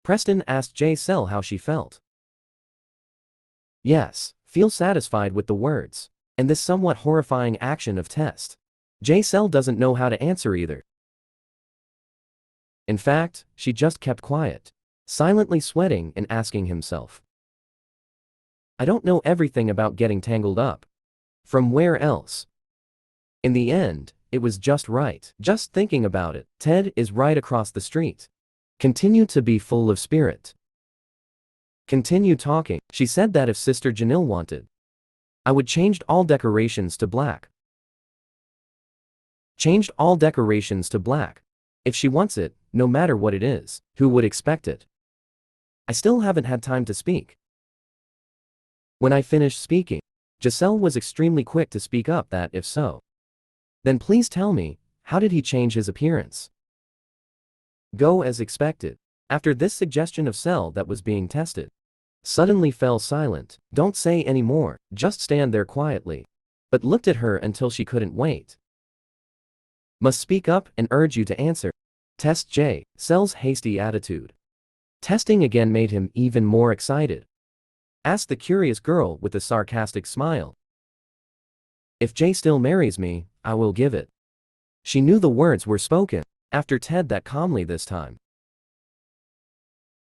Preston asked J-Cell how she felt. Yes, feel satisfied with the words. And this somewhat horrifying action of test. J-Cell doesn't know how to answer either. In fact, she just kept quiet, silently sweating and asking himself. I don't know everything about getting tangled up. From where else? In the end, it was just right. Just thinking about it, Ted is right across the street. Continue to be full of spirit. Continue talking. She said that if Sister Janelle wanted, I would change all decorations to black. Changed all decorations to black. If she wants it, no matter what it is, who would expect it? I still haven't had time to speak. When I finished speaking, Giselle was extremely quick to speak up that if so, then please tell me, how did he change his appearance? Go as expected. After this suggestion of Cell that was being tested, suddenly fell silent. Don't say any more, just stand there quietly. But looked at her until she couldn't wait. Must speak up and urge you to answer. Test J. Cell's hasty attitude. Testing again made him even more excited. Asked the curious girl with a sarcastic smile. If J still marries me, I will give it. She knew the words were spoken, after Ted that calmly this time.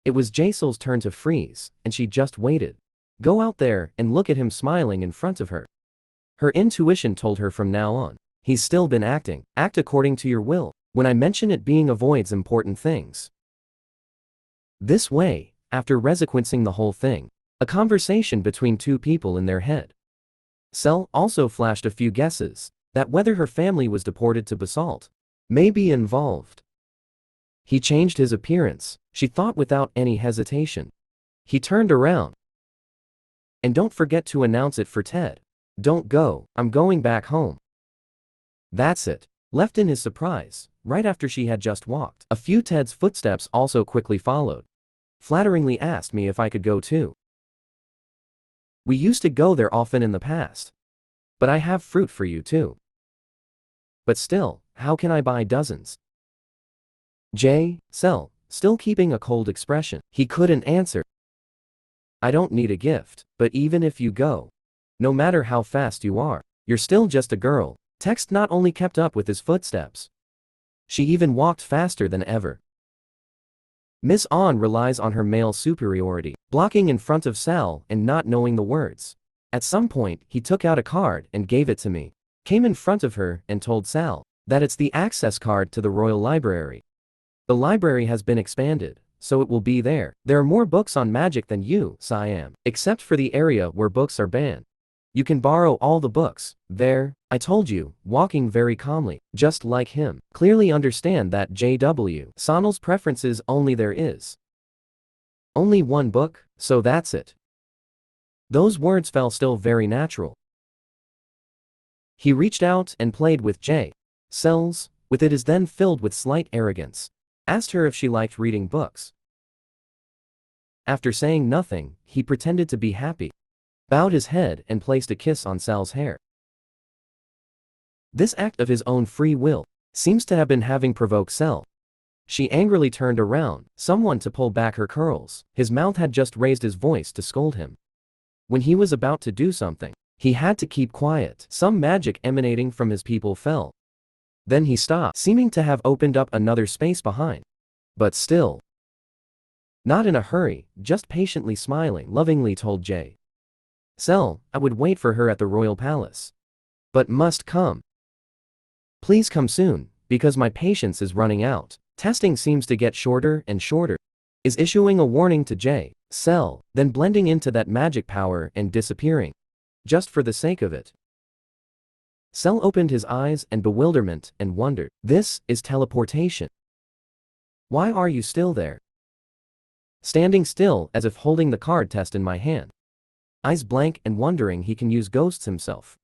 It was J-Cell's turn to freeze, and she just waited. Go out there and look at him smiling in front of her. Her intuition told her from now on, he's still been acting. Act according to your will. When I mention it being avoids important things. This way, after resequencing the whole thing, a conversation between two people in their head. Cell also flashed a few guesses, that whether her family was deported to Basalt may be involved. He changed his appearance, she thought without any hesitation. He turned around. And don't forget to announce it for Ted. Don't go, I'm going back home. That's it. Left in his surprise, right after she had just walked. A few Ted's footsteps also quickly followed. Flatteringly asked me if I could go too. We used to go there often in the past. But I have fruit for you too. But still, how can I buy dozens? J-Cell, still keeping a cold expression. He couldn't answer. I don't need a gift, but even if you go, no matter how fast you are, you're still just a girl. Text not only kept up with his footsteps. She even walked faster than ever. Miss On relies on her male superiority, blocking in front of Sal and not knowing the words. At some point, he took out a card and gave it to me. Came in front of her and told Sal that it's the access card to the Royal Library. The library has been expanded, so it will be there. There are more books on magic than you, Siam, except for the area where books are banned. You can borrow all the books. There, I told you, walking very calmly, just like him. Clearly understand that J.W. Sonal's preferences only there is only one book, so that's it. Those words fell still very natural. He reached out and played with J.Cell's, with it is then filled with slight arrogance. Asked her if she liked reading books. After saying nothing, he pretended to be happy. Bowed his head and placed a kiss on Sal's hair. This act of his own free will seems to have been having provoked Sal. She angrily turned around, someone to pull back her curls. His mouth had just raised his voice to scold him. When he was about to do something, he had to keep quiet. Some magic emanating from his people fell. Then he stopped, seeming to have opened up another space behind. But still, not in a hurry, just patiently smiling, lovingly told J.Cell, I would wait for her at the royal palace. But must come. Please come soon, because my patience is running out. Testing seems to get shorter and shorter. Is issuing a warning to J.Cell, then blending into that magic power and disappearing. Just for the sake of it. Cell opened his eyes in bewilderment and wondered. This is teleportation. Why are you still there? Standing still as if holding the card test in my hand. Eyes blank and wondering he can use ghosts himself.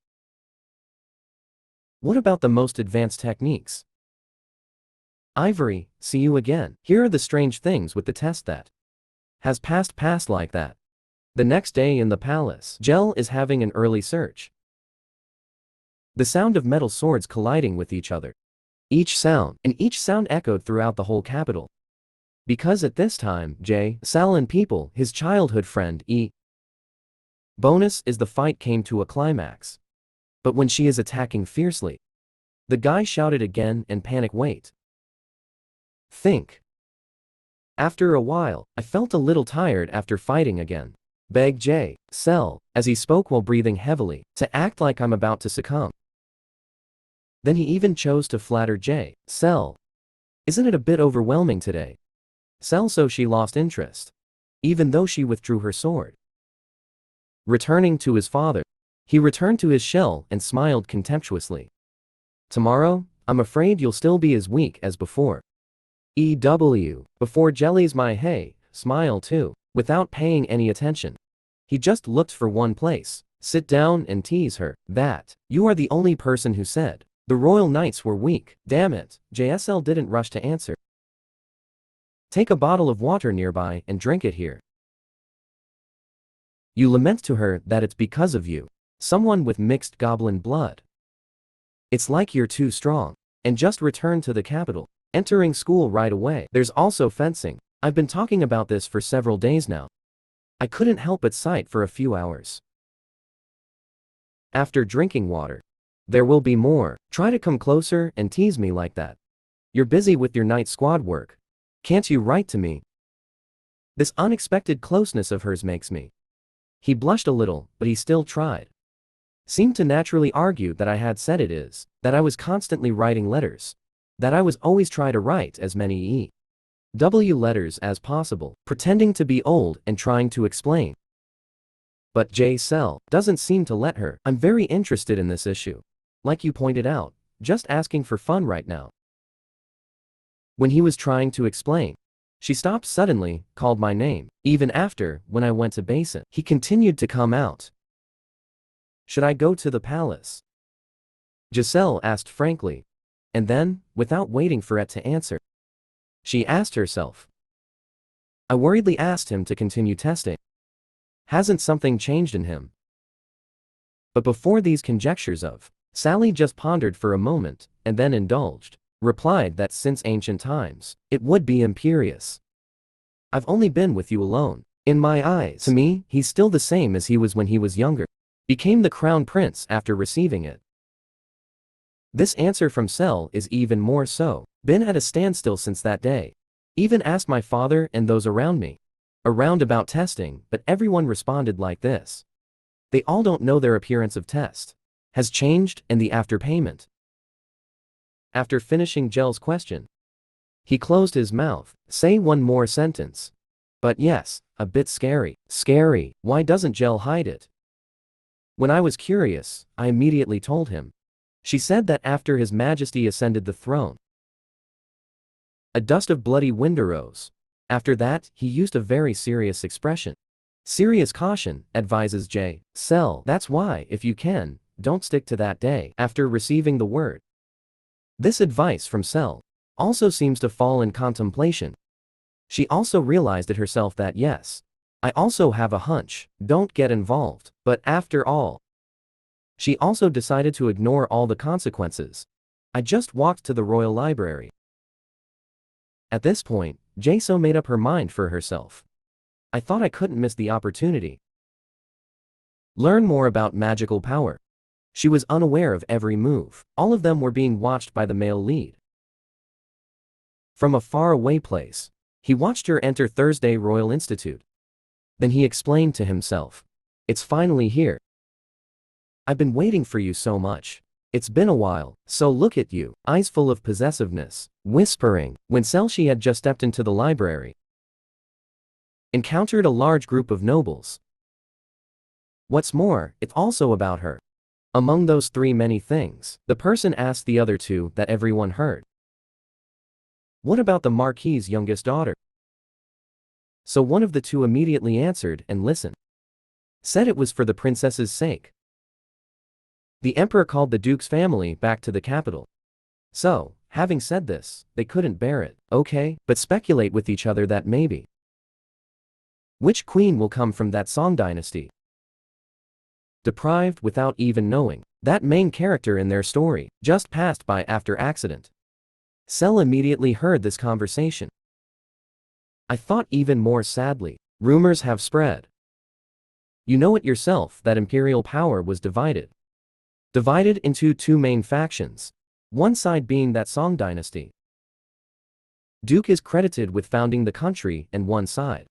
What about the most advanced techniques? Ivory, see you again. Here are the strange things with the test that has passed like that. The next day in the palace, Gel is having an early search. The sound of metal swords colliding with each other. Each sound echoed throughout the whole capital. Because at this time, Sal and people, his childhood friend bonus is the fight came to a climax. But when she is attacking fiercely, the guy shouted again and panic wait. Think. After a while, I felt a little tired after fighting again. Begged Sal, as he spoke while breathing heavily, to act like I'm about to succumb. Then he even chose to flatter Sal. Isn't it a bit overwhelming today? Sal, so she lost interest. Even though she withdrew her sword. Returning to his father, he returned to his shell and smiled contemptuously. Tomorrow, I'm afraid you'll still be as weak as before. Before jellies my smile too, without paying any attention. He just looked for one place, sit down and tease her, that, you are the only person who said, the royal knights were weak, damn it, JSL didn't rush to answer. Take a bottle of water nearby and drink it here. You lament to her that it's because of you, someone with mixed goblin blood. It's like you're too strong, and just return to the capital. Entering school right away. There's also fencing. I've been talking about this for several days now. I couldn't help but sight for a few hours. After drinking water. There will be more. Try to come closer and tease me like that. You're busy with your night squad work. Can't you write to me? This unexpected closeness of hers makes me. He blushed a little, but he still tried. Seemed to naturally argue that I had said it is, that I was constantly writing letters. That I was always try to write as many letters as possible, pretending to be old and trying to explain. But Sal doesn't seem to let her. I'm very interested in this issue. Like you pointed out, just asking for fun right now. When he was trying to explain, she stopped suddenly, called my name, even after, when I went to basin. He continued to come out. Should I go to the palace? Giselle asked frankly. And then, without waiting for it to answer, she asked herself. I worriedly asked him to continue testing. Hasn't something changed in him? But before these conjectures of, Sally just pondered for a moment, and then indulged, replied that since ancient times, it would be imperious. I've only been with you alone. In my eyes, to me, he's still the same as he was when he was younger. Became the crown prince after receiving it. This answer from Sel is even more so. Been at a standstill since that day. Even asked my father and those around me. Around about testing, but everyone responded like this. They all don't know their appearance of test. Has changed and the after payment. After finishing Gel's question, he closed his mouth, say one more sentence. But yes, a bit scary. Scary, why doesn't Gel hide it? When I was curious, I immediately told him. She said that after His Majesty ascended the throne, a dust of bloody wind arose. After that, he used a very serious expression. Serious caution, advises Sel. That's why, if you can, don't stick to that day. After receiving the word, this advice from Sel also seems to fall in contemplation. She also realized it herself that yes, I also have a hunch, don't get involved, but after all, she also decided to ignore all the consequences. I just walked to the royal library. At this point, Jae-so made up her mind for herself. I thought I couldn't miss the opportunity. Learn more about magical power. She was unaware of every move. All of them were being watched by the male lead. From a faraway place, he watched her enter Thursday Royal Institute. Then he explained to himself. It's finally here. I've been waiting for you so much. It's been a while, so look at you, eyes full of possessiveness, whispering, when Selshi had just stepped into the library. Encountered a large group of nobles. What's more, it's also about her. Among those three many things, the person asked the other two that everyone heard. What about the Marquis's youngest daughter? So one of the two immediately answered and listened. Said it was for the princess's sake. The emperor called the duke's family back to the capital. So, having said this, they couldn't bear it, okay, but speculate with each other that maybe. Which queen will come from that Song dynasty? Deprived without even knowing. That main character in their story, just passed by after accident. Sel immediately heard this conversation. I thought even more sadly. Rumors have spread. You know it yourself that imperial power was divided. Divided into two main factions. One side being that Song dynasty. Duke is credited with founding the country, and one side.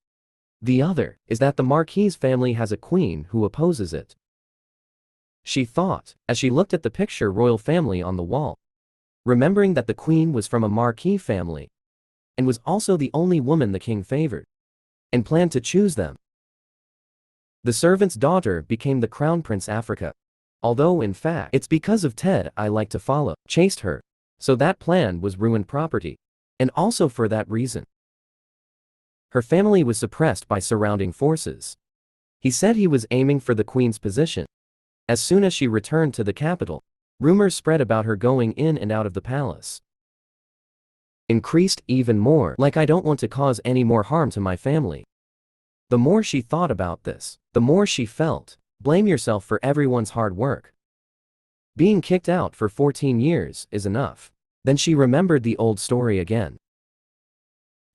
The other is that the Marquis family has a queen who opposes it. She thought, as she looked at the picture royal family on the wall. Remembering that the queen was from a Marquis family. And was also the only woman the king favored. And planned to choose them. The servant's daughter became the crown prince Africa. Although in fact, it's because of Ted I like to follow, chased her. So that plan was ruined property. And also for that reason. Her family was suppressed by surrounding forces. He said he was aiming for the queen's position. As soon as she returned to the capital, rumors spread about her going in and out of the palace. Increased even more, like I don't want to cause any more harm to my family. The more she thought about this, the more she felt, blame yourself for everyone's hard work. Being kicked out for 14 years is enough. Then she remembered the old story again.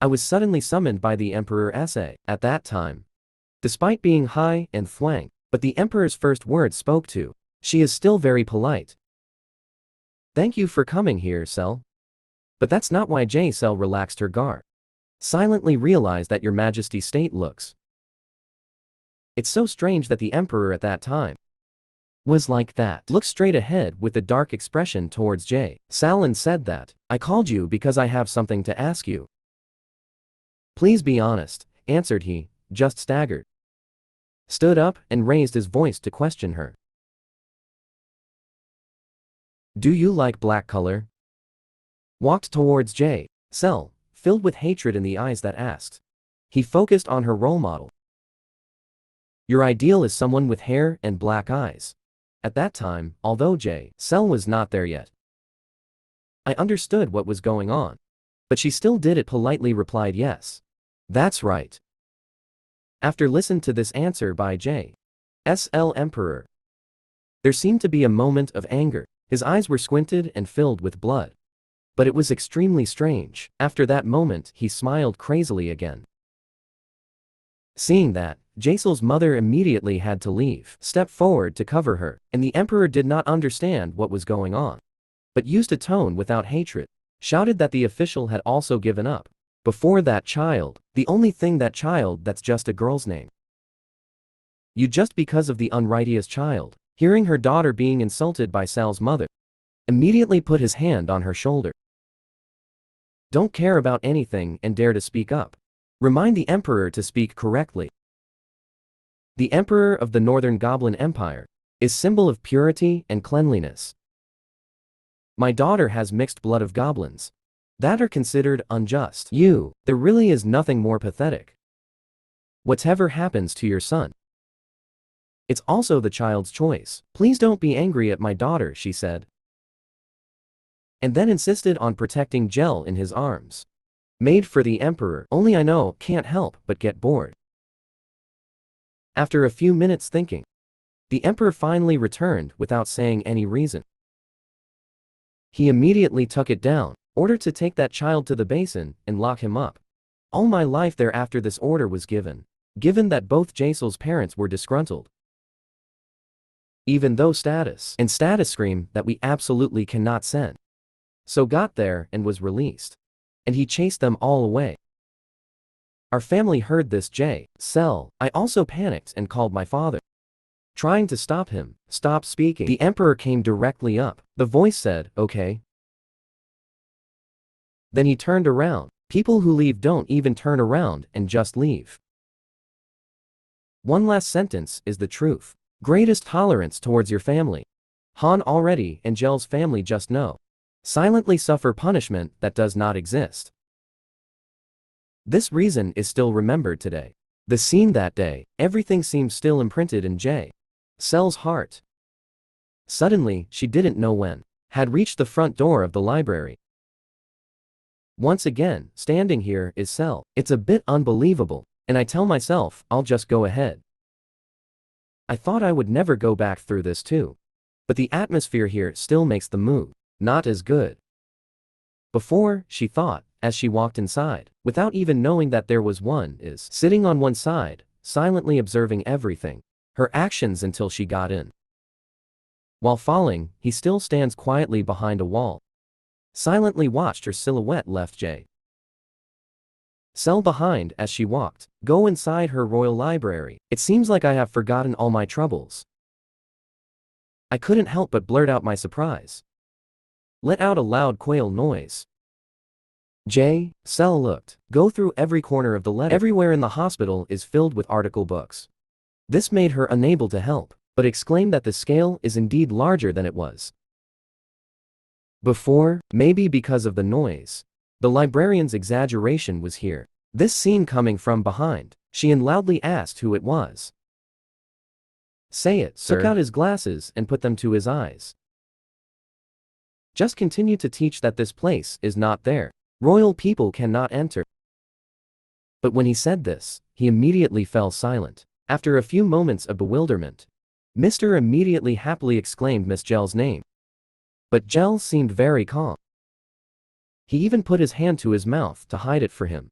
I was suddenly summoned by the Emperor SA at that time. Despite being high and flank, but the Emperor's first word spoke to, she is still very polite. Thank you for coming here, Cell. But that's not why Cell relaxed her guard. Silently realized that your Majesty's state looks. It's so strange that the Emperor at that time was like that. Looked straight ahead with a dark expression towards Sal and said that, I called you because I have something to ask you. Please be honest, answered he, just staggered. Stood up and raised his voice to question her. Do you like black color? Walked towards Sal, filled with hatred in the eyes that asked. He focused on her role model. Your ideal is someone with hair and black eyes. At that time, although Sal was not there yet. I understood what was going on. But she still did it politely replied yes. That's right. After listening to this answer by SL Emperor. There seemed to be a moment of anger, his eyes were squinted and filled with blood. But it was extremely strange, after that moment he smiled crazily again. Seeing that, Jacel's mother immediately had to leave, step forward to cover her, and the Emperor did not understand what was going on. But used a tone without hatred, shouted that the official had also given up. Before that child, the only thing that child that's just a girl's name. You just because of the unrighteous child, hearing her daughter being insulted by Sal's mother, immediately put his hand on her shoulder. Don't care about anything and dare to speak up. Remind the Emperor to speak correctly. The Emperor of the Northern Goblin Empire is symbol of purity and cleanliness. My daughter has mixed blood of goblins. That are considered unjust. There really is nothing more pathetic. Whatever happens to your son, it's also the child's choice. Please don't be angry at my daughter, she said. And then insisted on protecting Gel in his arms. Made for the Emperor, only I know, can't help but get bored. After a few minutes thinking, the Emperor finally returned without saying any reason. He immediately took it down, ordered to take that child to the basin and lock him up. All my life thereafter this order was given that both Jacel's parents were disgruntled. Even though status scream that we absolutely cannot send. So got there and was released. And he chased them all away. Our family heard this Cell. I also panicked and called my father. Trying to stop him, stop speaking. The Emperor came directly up. The voice said, okay. Then he turned around. People who leave don't even turn around and just leave. One last sentence is the truth. Greatest tolerance towards your family. Han already and Gel's family just know. Silently suffer punishment that does not exist. This reason is still remembered today. The scene that day, everything seems still imprinted in Cell's heart. Suddenly, she didn't know when, had reached the front door of the library. Once again, standing here is Cell. It's a bit unbelievable, and I tell myself, I'll just go ahead. I thought I would never go back through this too. But the atmosphere here still makes the mood not as good. Before, she thought, as she walked inside, without even knowing that there was one, is sitting on one side, silently observing everything, her actions until she got in. While falling, he still stands quietly behind a wall. Silently watched her silhouette left J. Cell behind as she walked, go inside her royal library. It seems like I have forgotten all my troubles. I couldn't help but blurt out my surprise. Let out a loud quail noise. J. Cell looked. Go through every corner of the letter. Everywhere in the hospital is filled with article books. This made her unable to help, but exclaimed that the scale is indeed larger than it was before, maybe because of the noise. The librarian's exaggeration was here. This scene coming from behind, she loudly asked who it was. Say it, sir. Took out his glasses and put them to his eyes. Just continue to teach that this place is not there. Royal people cannot enter. But when he said this, he immediately fell silent. After a few moments of bewilderment, Mr. immediately happily exclaimed Miss Gel's name. But Gel seemed very calm. He even put his hand to his mouth to hide it for him.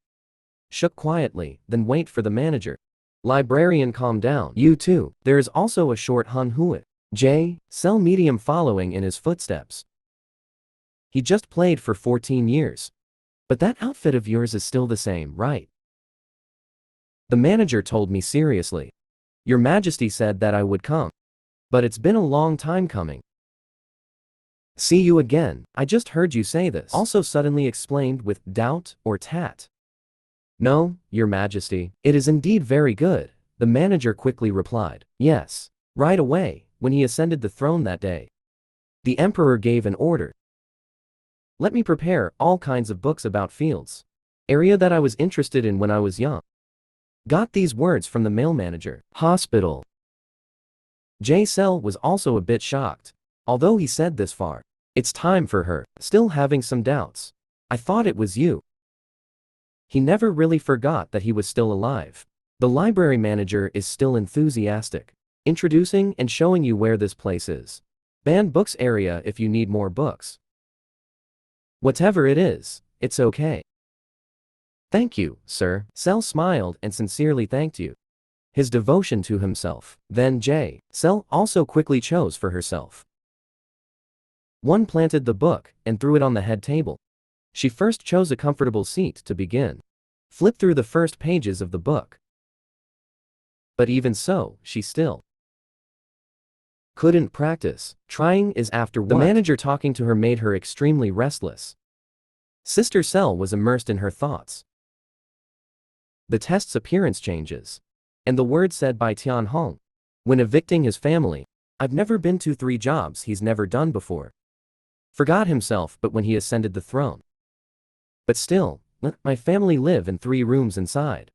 Shook quietly, then wait for the manager. Librarian, calm down. You too. There is also a short Hun Huat. J. Cell medium following in his footsteps. He just played for 14 years. But that outfit of yours is still the same, right? The manager told me seriously. Your Majesty said that I would come. But it's been a long time coming. See you again. I just heard you say this. Also suddenly explained with doubt or tat. No, Your Majesty. It is indeed very good, the manager quickly replied. Yes. Right away, when he ascended the throne that day. The emperor gave an order. Let me prepare all kinds of books about fields. Area that I was interested in when I was young. Got these words from the male manager. Hospital. J. Cell was also a bit shocked. Although he said this far. It's time for her, still having some doubts. I thought it was you. He never really forgot that he was still alive. The library manager is still enthusiastic. Introducing and showing you where this place is. Banned books area if you need more books. Whatever it is, it's okay. Thank you, sir. Cell smiled and sincerely thanked you. His devotion to himself. Then J. Cell also quickly chose for herself. One planted the book and threw it on the head table. She first chose a comfortable seat to begin. Flipped through the first pages of the book. But even so, she still couldn't practice. Trying is after what? The manager talking to her made her extremely restless. Sister Cell was immersed in her thoughts. The test's appearance changes. And the word said by Tian Hong. When evicting his family, I've never been to 3 jobs he's never done before. Forgot himself but when he ascended the throne. But still, let my family live in 3 rooms inside.